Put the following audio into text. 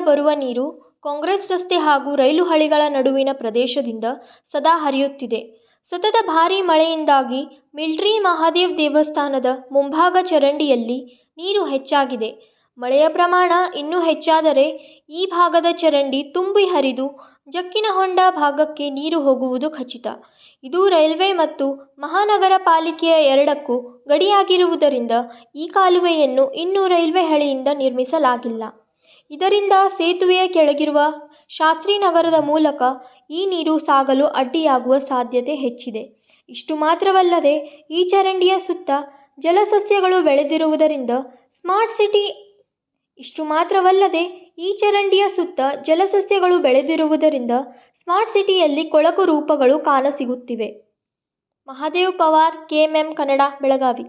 ಬರುವ ನೀರು ಕಾಂಗ್ರೆಸ್ ರಸ್ತೆ ಹಾಗೂ ರೈಲು ಹಳಿಗಳ ನಡುವಿನ ಪ್ರದೇಶದಿಂದ ಸದಾ ಹರಿಯುತ್ತಿದೆ. ಸತತ ಭಾರೀ ಮಳೆಯಿಂದಾಗಿ ಮಿಲ್ಟ್ರಿ ಮಹಾದೇವ್ ದೇವಸ್ಥಾನದ ಮುಂಭಾಗ ಚರಂಡಿಯಲ್ಲಿ ನೀರು ಹೆಚ್ಚಾಗಿದೆ. ಮಳೆಯ ಪ್ರಮಾಣ ಇನ್ನೂ ಹೆಚ್ಚಾದರೆ ಈ ಭಾಗದ ಚರಂಡಿ ತುಂಬಿ ಹರಿದು ಜಕ್ಕಿನಹೊಂಡ ಭಾಗಕ್ಕೆ ನೀರು ಹೋಗುವುದು ಖಚಿತ. ಇದು ರೈಲ್ವೆ ಮತ್ತು ಮಹಾನಗರ ಪಾಲಿಕೆಯ ಎರಡಕ್ಕೂ ಗಡಿಯಾಗಿರುವುದರಿಂದ ಈ ಕಾಲುವೆಯನ್ನು ಇನ್ನೂ ರೈಲ್ವೆ ಹಳಿಯಿಂದ ನಿರ್ಮಿಸಲಾಗಿಲ್ಲ. ಇದರಿಂದ ಸೇತುವೆಯ ಕೆಳಗಿರುವ ಶಾಸ್ತ್ರಿನಗರದ ಮೂಲಕ ಈ ನೀರು ಸಾಗಲು ಅಡ್ಡಿಯಾಗುವ ಸಾಧ್ಯತೆ ಹೆಚ್ಚಿದೆ. ಇಷ್ಟು ಮಾತ್ರವಲ್ಲದೆ ಈ ಚರಂಡಿಯ ಸುತ್ತ ಜಲಸಸ್ಯಗಳು ಬೆಳೆದಿರುವುದರಿಂದ ಸ್ಮಾರ್ಟ್ ಸಿಟಿಯಲ್ಲಿ ಕೊಳಕು ರೂಪಗಳು ಕಾಣಸಿಗುತ್ತಿವೆ. ಮಹಾದೇವ್ ಪವಾರ್, KMM ಕನ್ನಡ, ಬೆಳಗಾವಿ.